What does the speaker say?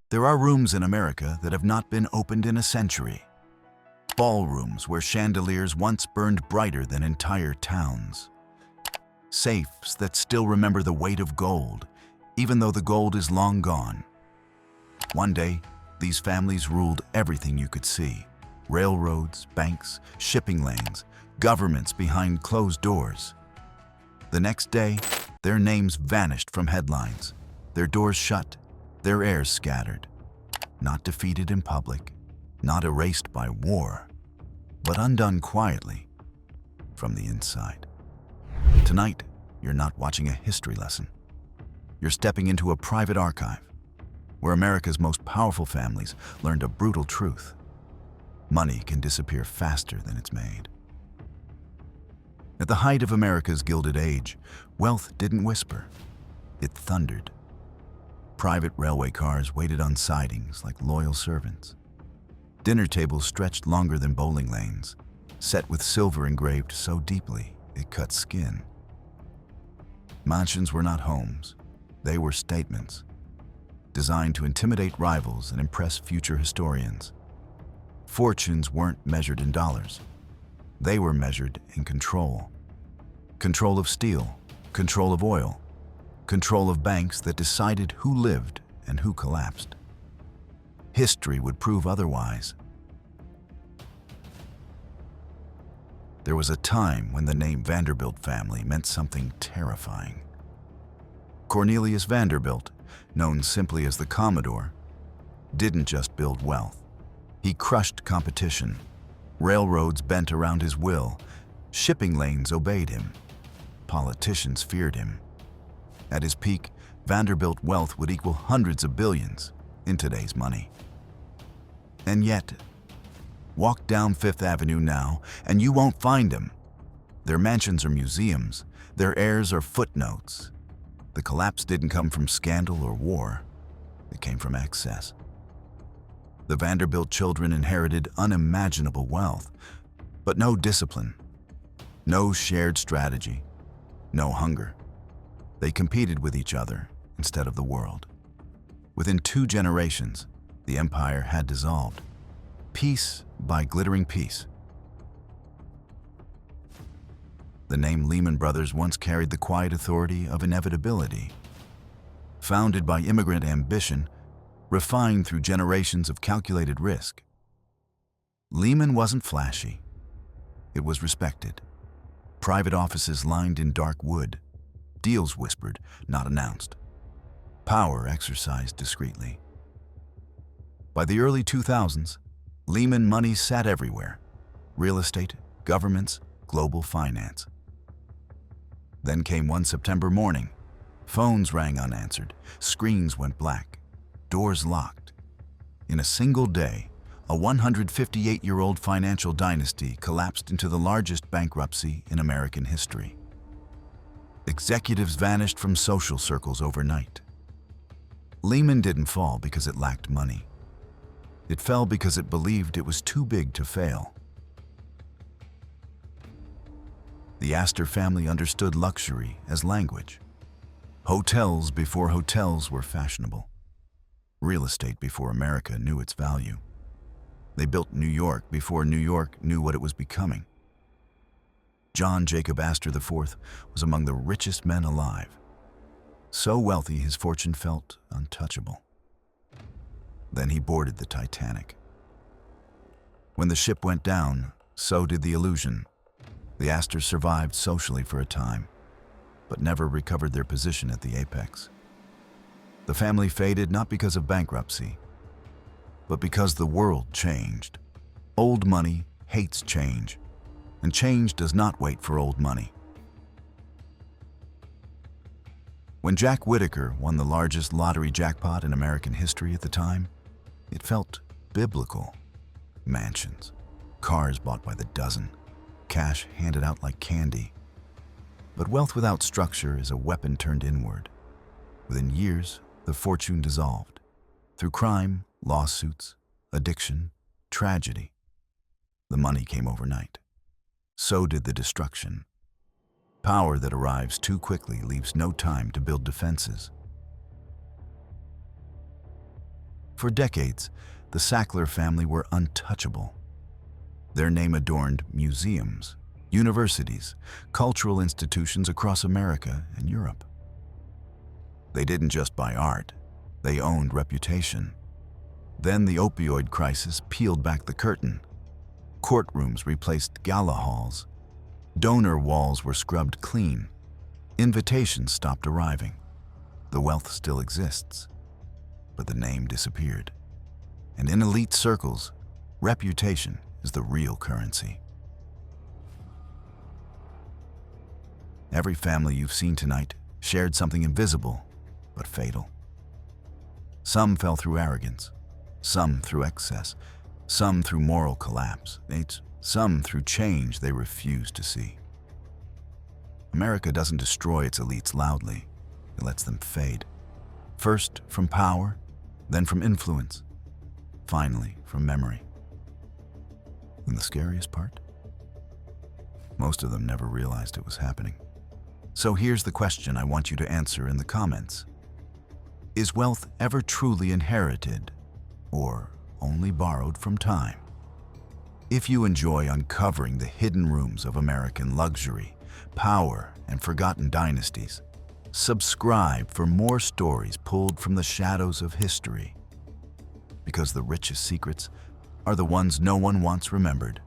There are rooms in America that have not been opened in a century. Ballrooms where chandeliers once burned brighter than entire towns. Safes that still remember the weight of gold, even though the gold is long gone. One day, these families ruled everything you could see. Railroads, banks, shipping lanes, governments behind closed doors. The next day, their names vanished from headlines, their doors shut, their heirs scattered. Not defeated in public, not erased by war, but undone quietly from the inside. Tonight, you're not watching a history lesson. You're stepping into a private archive where America's most powerful families learned a brutal truth. Money can disappear faster than it's made. At the height of America's Gilded Age, wealth didn't whisper, it thundered. Private railway cars waited on sidings like loyal servants. Dinner tables stretched longer than bowling lanes, set with silver engraved so deeply it cut skin. Mansions were not homes, they were statements, designed to intimidate rivals and impress future historians. Fortunes weren't measured in dollars. They were measured in control. Control of steel, control of oil, control of banks that decided who lived and who collapsed. History would prove otherwise. There was a time when the name Vanderbilt family meant something terrifying. Cornelius Vanderbilt, known simply as the Commodore, didn't just build wealth. He crushed competition. Railroads bent around his will. Shipping lanes obeyed him. Politicians feared him. At his peak, Vanderbilt wealth would equal hundreds of billions in today's money. And yet, walk down Fifth Avenue now and you won't find them. Their mansions are museums. Their heirs are footnotes. The collapse didn't come from scandal or war. It came from excess. The Vanderbilt children inherited unimaginable wealth, but no discipline, no shared strategy, no hunger. They competed with each other instead of the world. Within 2 generations, the empire had dissolved, piece by glittering piece. The name Lehman Brothers once carried the quiet authority of inevitability. Founded by immigrant ambition, refined through generations of calculated risk. Lehman wasn't flashy. It was respected. Private offices lined in dark wood. Deals whispered, not announced. Power exercised discreetly. By the early 2000s, Lehman money sat everywhere. Real estate, governments, global finance. Then came one September morning. Phones rang unanswered. Screens went black. Doors locked. In a single day, a 158-year-old financial dynasty collapsed into the largest bankruptcy in American history. Executives vanished from social circles overnight. Lehman didn't fall because it lacked money. It fell because it believed it was too big to fail. The Astor family understood luxury as language. Hotels before hotels were fashionable. Real estate before America knew its value. They built New York before New York knew what it was becoming. John Jacob Astor IV was among the richest men alive. So wealthy his fortune felt untouchable. Then he boarded the Titanic. When the ship went down, so did the illusion. The Astors survived socially for a time, but never recovered their position at the apex. The family faded not because of bankruptcy, but because the world changed. Old money hates change, and change does not wait for old money. When Jack Whittaker won the largest lottery jackpot in American history at the time, it felt biblical. Mansions, cars bought by the dozen, cash handed out like candy. But wealth without structure is a weapon turned inward. Within years, the fortune dissolved. Through crime, lawsuits, addiction, tragedy. The money came overnight. So did the destruction. Power that arrives too quickly leaves no time to build defenses. For decades, the Sackler family were untouchable. Their name adorned museums, universities, cultural institutions across America and Europe. They didn't just buy art, they owned reputation. Then the opioid crisis peeled back the curtain. Courtrooms replaced gala halls. Donor walls were scrubbed clean. Invitations stopped arriving. The wealth still exists, but the name disappeared. And in elite circles, reputation is the real currency. Every family you've seen tonight shared something invisible but fatal. Some fell through arrogance, some through excess, some through moral collapse, some through change they refused to see. America doesn't destroy its elites loudly, it lets them fade. First from power, then from influence, finally from memory. And the scariest part? Most of them never realized it was happening. So here's the question I want you to answer in the comments. Is wealth ever truly inherited, or only borrowed from time? If you enjoy uncovering the hidden rooms of American luxury, power, and forgotten dynasties, subscribe for more stories pulled from the shadows of history. Because the richest secrets are the ones no one wants remembered.